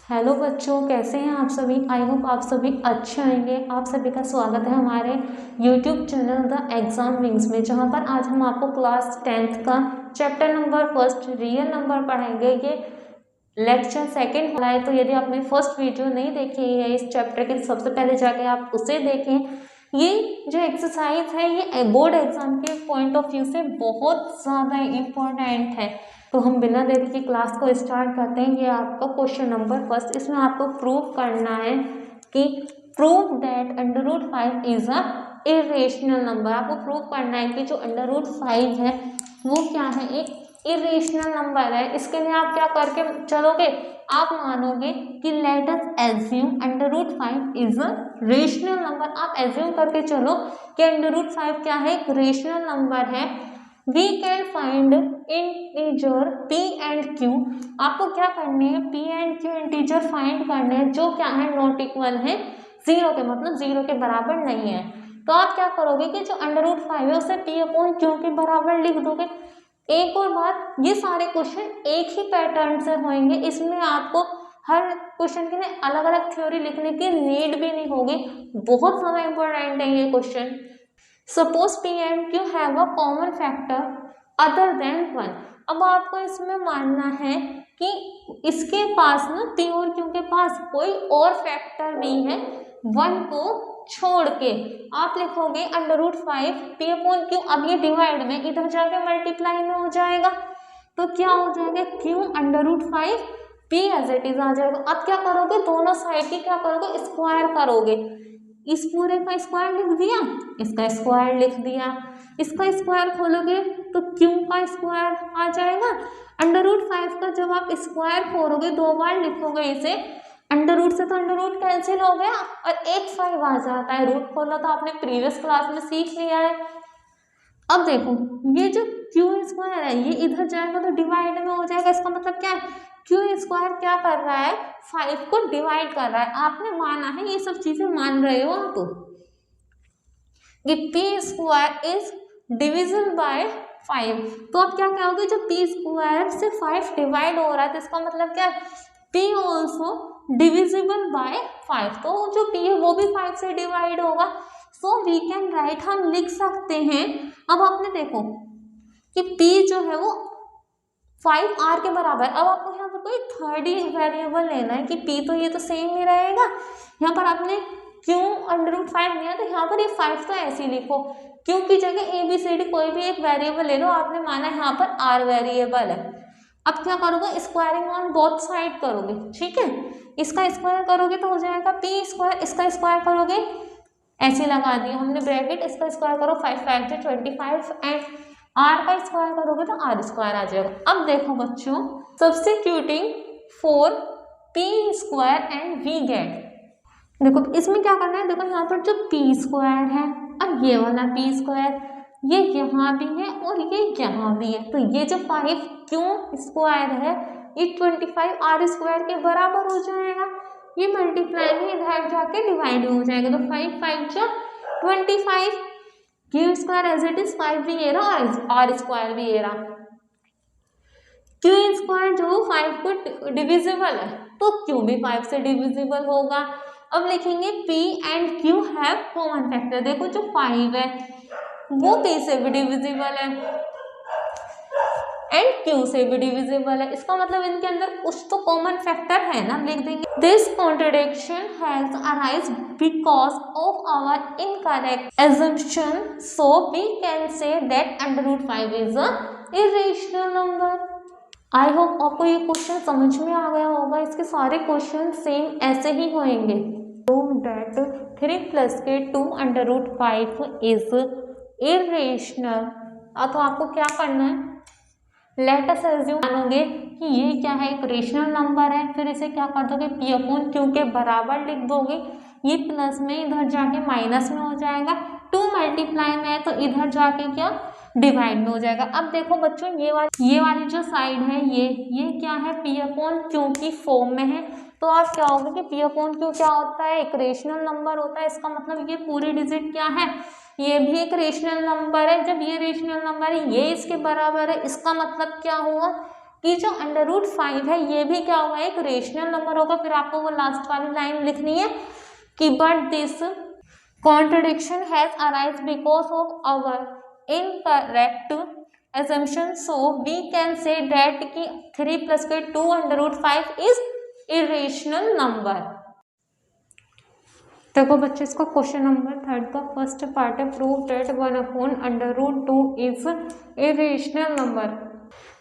Hello बच्चों, कैसे हैं आप सभी। आई होप आप सभी अच्छे होंगे। आप सभी का स्वागत है हमारे YouTube channel the exam wings में, जहां पर आज हम आपको क्लास 10th का chapter number first real number पढ़ाएंगे। ये लेक्चर सेकंड हो रहा है, तो यदि आपने फर्स्ट वीडियो नहीं देखी है इस चैप्टर की, सबसे पहले जाके आप उसे देखें। ये जो एक्सरसाइज है ये बोर्ड एग्जाम के पॉइंट ऑफ व्यू से बहुत ज़्यादा इम्पोर्टेंट है। तो हम बिना देरी की क्लास को स्टार्ट करते हैं। ये आपका क्वेश्चन नंबर फर्स्ट। इसमें आपको प्रूव करना है कि prove that √5 is a irrational number. आपको प्रूव करना है कि जो √5 है वो क्या है, एक इरेशनल नंबर है। इसके लिए आप क्या करके चलोगे, आप मानोगे कि let us assume √5 is a rational number. आप एज्यूम करके चलो कि √5 क्या है, एक रेशनल नंबर है। We can find integer p and q। आपको क्या करने हैं, p and q integer find करने हैं जो क्या है, नॉट इक्वल है 0 के, मतलब 0 के बराबर नहीं है। तो आप क्या करोगे कि जो √5 है उसे p/q के बराबर लिख दोगे। एक और बात, ये सारे क्वेश्चन एक ही पैटर्न से होंगे। इसमें आपको हर क्वेश्चन के लिए अलग अलग थ्योरी लिखने की नीड भी नहीं होगी। बहुत ज़्यादा इंपॉर्टेंट है ये question. Suppose p and q have a common factor other than 1। अब आपको इसमें मानना है कि इसके पास ना, p और q के पास कोई और फैक्टर भी है 1 को छोड़ के। आप लिखोगे √5 p/q। अब ये डिवाइड में इधर जाके मल्टीप्लाई में हो जाएगा, तो क्या हो जाएगा, q √5 p as it is आ जाएगा। अब क्या करोगे, दोनों साइड की क्या करोगे, स्क्वायर करोगे। इस पूरे का स्क्वायर लिख दिया, इसका स्क्वायर लिख दिया। इसका स्क्वायर खोलोगे तो q का स्क्वायर आ जाएगा। √5 का जब आप स्क्वायर खोलोगे, दो बार लिखोगे इसे, अंडर से तो अंडर कैंसिल हो गया और एक 5 आ जाता है। रूट खोलना तो आपने प्रीवियस क्लास में सीख लिया है। अब देखो, ये जो q² है ये इधर जाएगा तो डिवाइड में हो जाएगा। इसका मतलब क्या है, q² क्या कर रहा है, 5 को डिवाइड कर रहा है। आपने माना है, ये सब चीजें मान रहे हो आप कि p² इज डिविजिबल बाय 5। तो अब क्या कहोगे, जो p² से 5 डिवाइड हो रहा है तो इसका मतलब क्या है, p ऑल्सो डिविजिबल बाय 5। तो जो p है वो भी 5 से डिवाइड होगा। सो वी कैन राइट, हम लिख सकते हैं। अब आपने देखो कि p जो है वो 5r के बराबर। अब आपको यहाँ पर कोई थर्ड ही वेरिएबल लेना है कि p तो ये तो सेम ही रहेगा। यहाँ पर आपने q √5 लिया तो यहाँ पर ये 5 तो ऐसे ही लिखो। q की जगह ABCD कोई भी एक वेरिएबल ले लो। आपने माना यहाँ पर r वेरिएबल है। अब क्या करोगे, स्क्वायरिंग ऑन बोथ साइड करोगे, ठीक है। इसका स्क्वायर करोगे तो हो जाएगा p², इसका स्क्वायर करोगे ऐसे लगा दिया हमने ब्रैकेट, इसका स्क्वायर करो 5 5 से 25 एंड r का स्क्वायर करोगे तो r² आ जाएगा। अब देखो बच्चों, substituting for p² and we get. देखो इसमें क्या करना है, देखो यहाँ पर जो p² है, अब ये वाला p² ये यहाँ भी है और ये यहाँ भी है, तो ये जो 5q² है ये 25 r² के बराबर हो जाएगा। ये मल्टीप्लाई में इधर जाके डिवाइड हो जाएगा, तो 5 5 जा 25। q² एज इट इज 5 भी ये रहा और r² भी ये रहा। q² जो 5 को डिविजिबल है तो q भी 5 से डिविजिबल होगा। अब लिखेंगे p and q have common factor. देखो जो 5 है वो p से भी डिविजिबल है एंड q से भी डिविजिबल है। इसका मतलब इनके अंदर कुछ तो कॉमन फैक्टर है ना, लिख देंगे। This contradiction has arise because of our incorrect assumption, so we can say that √5 is a irrational number। I hope आपको ये क्वेश्चन समझ में आ गया होगा। इसके सारे क्वेश्चन सेम ऐसे ही होंगे। प्रूव दैट 3 + के 2 √5 इज इरेशनल। तो आपको क्या करना है, लेट अस एज्यूम मानोगे कि ये क्या है, एक रेशनल नंबर है। फिर इसे क्या कर दोगे, p/q के बराबर लिख दोगे। ये प्लस में इधर जाके माइनस में हो जाएगा। 2 मल्टीप्लाई में है तो इधर जाके क्या डिवाइड में हो जाएगा। अब देखो बच्चों, ये वाली जो साइड है ये क्या है, p/q की फॉर्म में है। तो आप क्या होगा कि p/q क्या होता है, एक रेशनल नंबर होता है। इसका मतलब ये पूरी डिजिट क्या है, ये भी एक रेशनल नंबर है। जब ये रेशनल नंबर है, ये इसके बराबर है, इसका मतलब क्या हुआ, कि जो √5 है ये भी क्या होगा, एक रेशनल नंबर होगा। फिर आपको वो लास्ट वाली लाइन लिखनी है कि but this contradiction has arise because of our incorrect assumption, so we can say that कि 3 + 2 √5 is irrational number। देखो बच्चे, इसका क्वेश्चन नंबर 3 का फर्स्ट पार्ट है, prove that 1/√2 is irrational number.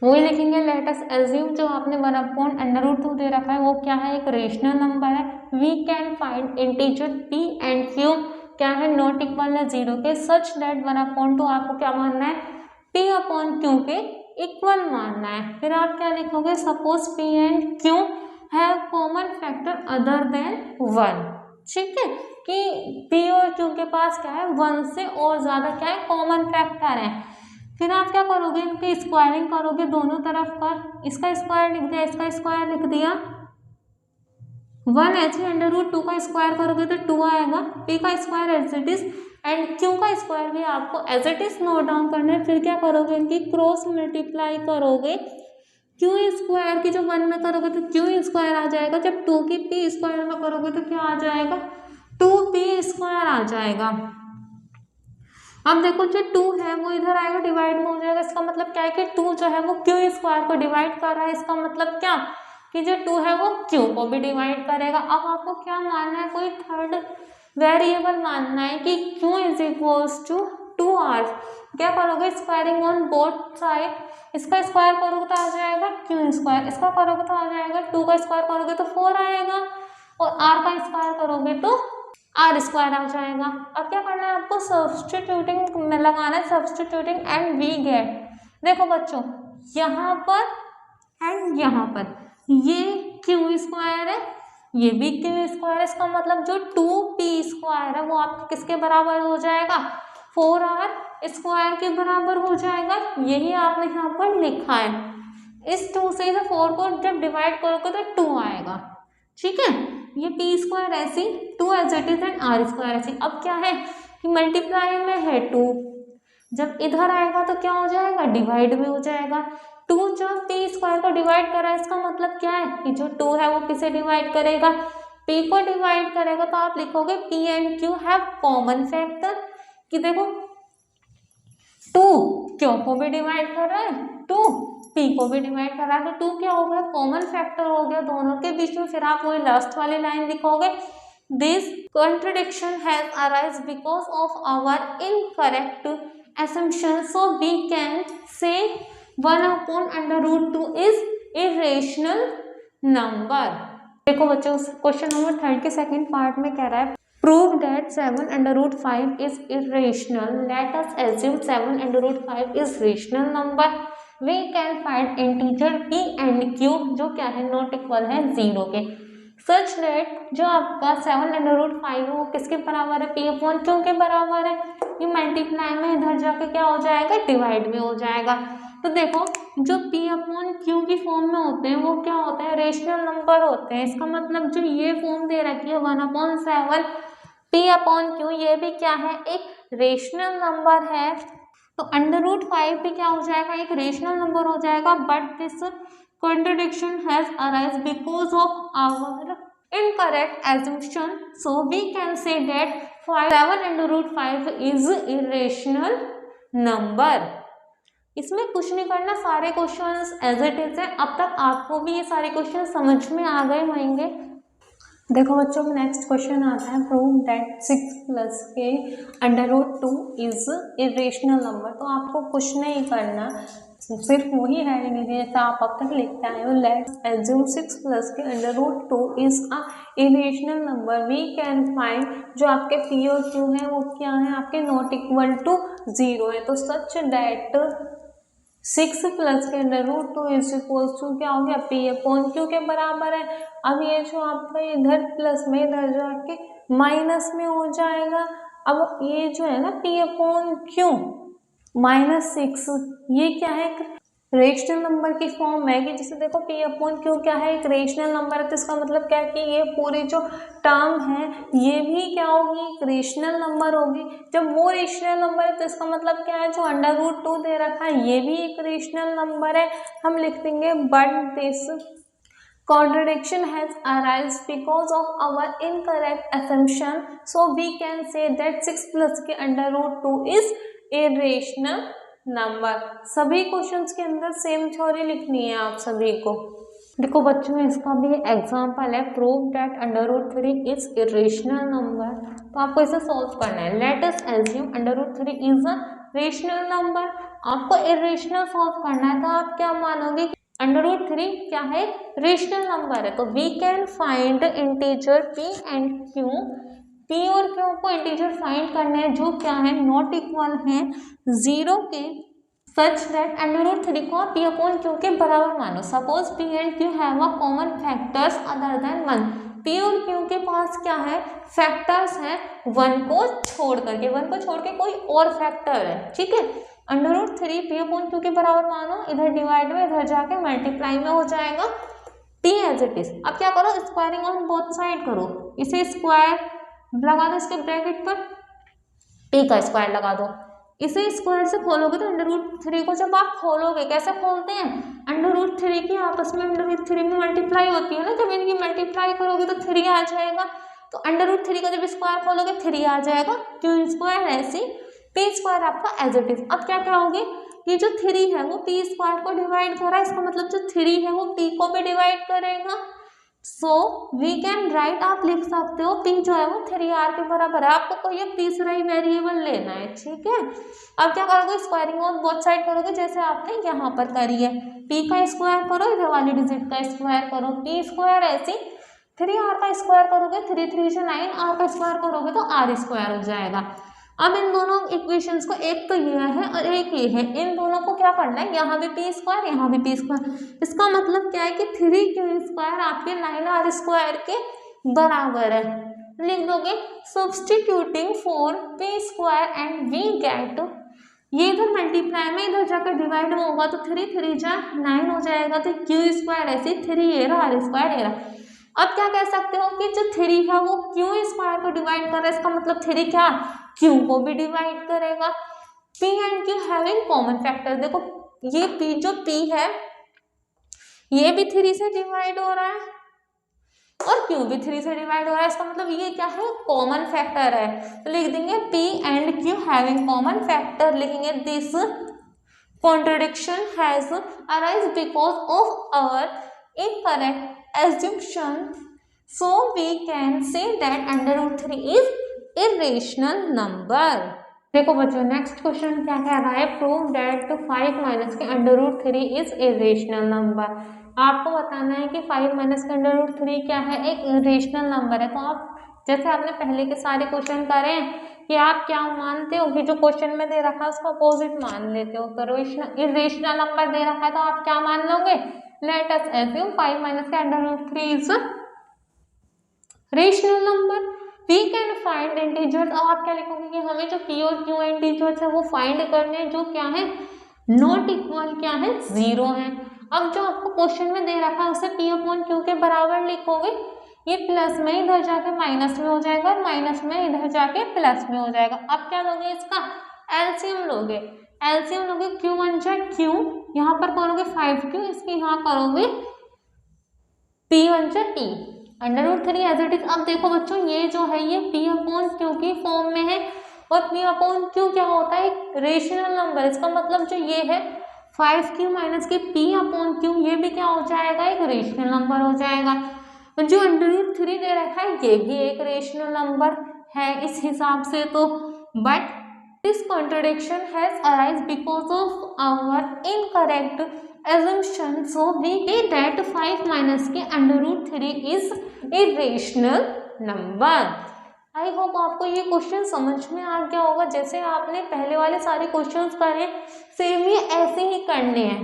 वही लिखेंगे, लेट अस एज्यूम जो आपने 1/√2 दे रखा है वो क्या है, एक रेशनल नंबर है। We can find integer p and q क्या है, नॉट इक्वल है 0 के, सच दैट 1/2 आपको क्या मानना है, p/q के इक्वल मानना है। फिर आप क्या लिखोगे, suppose p and q have common factor other than 1। ठीक है, कि p और q के पास क्या है, 1 से और ज्यादा क्या है, कॉमन फैक्टर है। फिर आप क्या करोगे, इनकी स्क्वायरिंग करोगे दोनों तरफ का, इसका स्क्वायर लिख दिया, इसका स्क्वायर लिख दिया। 1 ऐसे √2 का स्क्वायर करोगे तो 2 आएगा, p का square as it is and q का स्क्वायर भी आपको as it is note down करना है। फिर क्या करोगे, इनकी क्रॉस मल्टीप्लाई करोगे, q स्क्वायर की जो 1 में करोगे तो q स्क्वायर आ जाएगा, जब 2 की p स्क्वायर में करोगे तो क्या आ जाएगा, 2p स्क्वायर आ जाएगा। अब देखो जो 2 है वो इधर आएगा, डिवाइड में हो जाएगा। इसका मतलब क्या है कि 2 जो है वो q स्क्वायर को डिवाइड कर रहा है। इसका मतलब क्या कि जो 2 है वो q को भी डिवाइड करेगा। अब आपको क्या मानना है, कोई थर्ड वेरिएबल मानना है कि q = 2r। क्या करोगे, स्क्वायरिंग ऑन बोथ साइड, इसका स्क्वायर करोगे तो आ जाएगा q स्क्वायर, इसका करोगे तो आ जाएगा, 2 का स्क्वायर करोगे तो 4 आएगा और r का स्क्वायर करोगे तो r स्क्वायर आ जाएगा। अब क्या करना है आपको, सब्स्टिट्यूटिंग में लगाना है, सब्स्टिट्यूटिंग एंड वी गेट। देखो बच्चों, यहाँ पर एंड यहाँ पर ये q स्क्वायर है, ये भी q स्क्वायर है। इसका मतलब जो 2p स्क्वायर है वो आपके किसके बराबर हो जाएगा, 4r स्क्वायर के बराबर हो जाएगा। यही आपने यहाँ पर लिखा है। इस 2 से 4 को जब डिवाइड करोगे तो 2 आएगा। ठीक है, ये p स्क्वायर ऐसी, 2 as it is and r square ऐसी। अब क्या है कि मल्टीप्लाई में है 2, जब इधर आएगा तो क्या हो जाएगा, डिवाइड में हो जाएगा। 2 जो p स्क्वायर को डिवाइड कर रहा है, इसका मतलब क्या है कि जो 2 है वो किसे डिवाइड करेगा, p को डिवाइड करेगा। तो आप लिखोगे p and q have common factor, कि देखो 2 q को भी डिवाइड कर रहा है, 2 p को भी डिवाइड कर रहा है, तो 2 क्या हो गया, कॉमन फैक्टर हो गया दोनों के बीच में। फिर आप वही लास्ट वाली लाइन लिखोगे, this contradiction has arise because of our incorrect assumption, so we can say 1/√2 is irrational number। देखो बच्चों, क्वेश्चन नंबर 3 के सेकंड पार्ट में कह रहा है, prove that 7/5 is irrational। Let us assume 7/5 is rational number। We can find integer p and q जो क्या है, नॉट इक्वल है 0 के, सच दैट जो आपका 7/5 है वो किसके बराबर है, p/q के बराबर है। ये मल्टीप्लाई में इधर जाके क्या हो जाएगा, डिवाइड में हो जाएगा। तो देखो जो p/q की फॉर्म में होते हैं वो क्या होते हैं, रेशनल नंबर होते हैं। इसका मतलब जो ये फॉर्म दे रखी है 1/7 p/q, ये भी क्या है, एक रेशनल नंबर है। तो √5 भी क्या हो जाएगा, एक रेशनल नंबर हो जाएगा। But this contradiction has arisen because of our incorrect assumption, so we can say that 7/5 is irrational number। इसमें कुछ नहीं करना, सारे क्वेश्चंस एज इट इज है। अब तक आपको भी ये सारे क्वेश्चन समझ में आ गए होंगे। देखो बच्चों, नेक्स्ट क्वेश्चन आता है, prove that 6 + k/√2 is irrational number. तो आपको कुछ नहीं करना, सिर्फ वही हेडिंग है जैसा आप अब तक लिखते आए हो। Let's assume 6 + k/√2 is a irrational number. We can find जो आपके p और q है वो क्या है, आपके नॉट इक्वल टू 0 है। तो such that 6 + k/√2 is equal to क्या हो गया, p/q के बराबर है। अब ये जो आपका इधर प्लस में इधर जाके माइनस में हो जाएगा। अब ये जो है ना p/q -6, ये क्या है, रेशनल नंबर की फॉर्म है कि जैसे देखो पी अपॉन क्यू क्या है, एक रेशनल नंबर है, तो इसका मतलब क्या है कि ये पूरी जो टर्म है ये भी क्या होगी, एक रेशनल नंबर होगी। जब वो रेशनल नंबर है तो इसका मतलब क्या है, जो अंडर रूट 2 दे रखा है ये भी एक रेशनल नंबर है। हम लिख देंगे but this contradiction has arisen because of our incorrect assumption, so we can say that 6 plus के under root 2 is irrational number। सभी क्वेश्चंस के अंदर सेम थ्योरी लिखनी है आप सभी को। देखो बच्चों इसका भी एग्जाम्पल है, prove that under root 3 is irrational number. तो आपको इसे सॉल्व करना है। Let us assume under root 3 is a rational number. आपको इरेशनल सॉल्व करना है, तो आप क्या मानोगे, अंडर रूट 3 क्या है, रेशनल नंबर है। तो we can find integer p and q. P और क्यू को इंटीजर फाइंड करने हैं जो क्या है, नॉट इक्वल है 0 के, सच दैट अंडर रूट 3 को पी अपॉन क्यू के बराबर मानो। Suppose P and Q have a common factors other than 1। P और क्यू के पास क्या है, फैक्टर्स हैं 1 को छोड़ करके, 1 को छोड़ के कोई और फैक्टर है, ठीक है। Under root 3 p upon q के बराबर मानो, इधर डिवाइड में इधर जाके मल्टीप्लाई में हो जाएगा p एज इट इज। अब क्या करो, स्क्वायरिंग ऑन बोथ साइड करो, इसे स्क्वायर लगा दो इसके ब्रैकेट पर, p का स्क्वायर लगा दो। इसे स्क्वायर से खोलोगे तो अंडर रूट 3 को जब आप खोलोगे, कैसे खोलते हैं, अंडर रूट 3 की आपस में अंडर रूट 3 में मल्टीप्लाई होती है ना, जब इनकी मल्टीप्लाई करोगे तो 3 आ जाएगा। तो अंडर रूट 3 का जब स्क्वायर खोलोगे 3 आ जाएगा, क्यों स्क्वायर ऐसी पी स्क्वायर आपका एज इट इज। अब क्या कहोगे, ये जो 3 है वो पी स्क्वायर को डिवाइड कर रहा है, इसका मतलब जो 3 है वो पी को भी डिवाइड करेगा। सो वी कैन राइट, आप लिख सकते हो पी जो है वो 3r के बराबर है। आपको कोई एक तीसरा ही वेरिएबल लेना है, ठीक है। अब क्या करोगे, स्क्वायरिंग ऑन बोथ साइड करोगे जैसे आपने यहाँ पर करी है, पी का स्क्वायर करो, इधर वाली डिजिट का स्क्वायर करो, पी स्क्वायर ऐसी 3r का स्क्वायर करोगे 3 3 से 9, r का स्क्वायर करोगे तो r स्क्वायर हो जाएगा। अब इन दोनों इक्वेशंस को, एक तो ये है और एक ये है, इन दोनों को क्या करना है, यहाँ भी पी स्क्वायर यहाँ भी पी स्क्वायर। इसका मतलब क्या है कि 3 क्यू स्क्वायर आपके 9r स्क्वायर के बराबर है। लिख दोगे substituting for p square and we get, ये इधर मल्टीप्लाई में इधर जाकर डिवाइड में होगा तो 3 3 जा 9 हो जाएगा, तो क्यू स्क्वायर ऐसे 3 ये रहा, r स्क्वायर ये रहा। अब क्या कह सकते हो कि जो 3 है वो क्यू स्क्वायर को डिवाइड कर रहा है, इसका मतलब 3 क्या क्यू को भी डिवाइड करेगा। P and Q having common factor, देखो ये P जो P है ये भी 3 से डिवाइड हो रहा है और Q भी 3 से डिवाइड हो रहा है, इसका मतलब ये क्या है, कॉमन फैक्टर है। तो लिख देंगे P and Q having common factor, लिखेंगे this contradiction has arise because of our incorrect assumption, so we can say that under root 3 is irrational number। देखो बच्चों नेक्स्ट क्वेश्चन क्या कह रहा है, प्रूव दैट 5 माइनस के under root 3 is irrational number. आपको बताना है कि 5 माइनस के अंडर रूट 3 क्या है, एक इरेशनल नंबर है। तो आप जैसे आपने पहले के सारे क्वेश्चन करे हैं कि आप क्या मानते हो कि जो क्वेश्चन में दे रखा है उसका अपोजिट मान लेते हो। तो इरेशनल नंबर दे रखा है तो आप क्या मान लोगे, लेट अस एज्यूम 5 माइनस के under root 3 is rational number. We can find integers, अब आप क्या लिखोगे कि हमें जो पी और क्यू इंटीजर्स है वो फाइंड करने हैं जो क्या है, नॉट इक्वल क्या है, 0 है। अब जो आपको क्वेश्चन में दे रखा है उसे पी अपॉन क्यू के बराबर लिखोगे, ये प्लस में इधर जाके माइनस में हो जाएगा और माइनस में इधर जाके प्लस में हो जाएगा। अब क्या लोगे, इसका एलसीएम लोगे, एलसीएम लोगे क्यू वन जा क्यू, यहाँ पर करोगे 5q, इसके यहाँ करोगे पी वन जा p, under root 3 as it is. अब देखो बच्चों ये जो है ये पी अपॉन क्यू की फॉर्म में है और पी अपॉन क्यू क्या होता है, एक रेशनल नंबर। इसका मतलब जो ये है 5q माइनस के पी अपॉन क्यू, ये भी क्या हो जाएगा, एक रेशनल नंबर हो जाएगा। जो अंडर रूट 3 दे रखा है ये भी एक रेशनल नंबर है इस हिसाब से। तो but this contradiction has arise because of our incorrect assumption, so we say that 5 minus के under root 3 is irrational number। I hope आपको ये क्वेश्चन समझ में आ गया होगा। जैसे आपने पहले वाले सारे क्वेश्चंस करे सेम ये ऐसे ही करने हैं।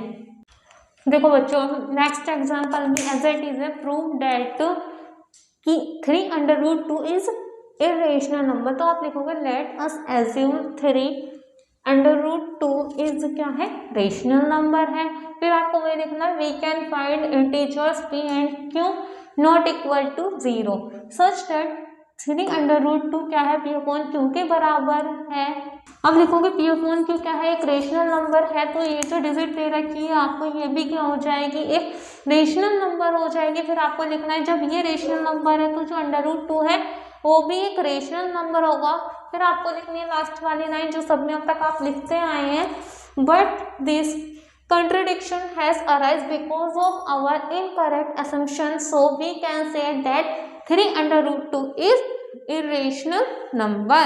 देखो बच्चों नेक्स्ट एग्जांपल में एज इट इज है, प्रूव दैट कि 3 under root 2 is irrational number. तो आप लिखोगे लेट अस एज्यूम 3 √2 इज क्या है, रेशनल नंबर है। फिर आपको वही देखना है, we can find integers p and q not equal to 0 such that 3√2 क्या है, p/q के बराबर है। अब लिखोगे p/q क्या है, एक रेशनल नंबर है, तो ये जो डिजिट दे रखी है आपको ये भी क्या हो जाएगी, एक रेशनल नंबर हो जाएगी। फिर आपको लिखना है जब ये रेशनल नंबर है तो जो √2 है वो भी एक रेशनल नंबर होगा। फिर आपको लिखनी है लास्ट वाली लाइन जो सब में अब तक आप लिखते आए हैं, but this contradiction has arise because of our incorrect assumption, so we can say that 3√2 is irrational number।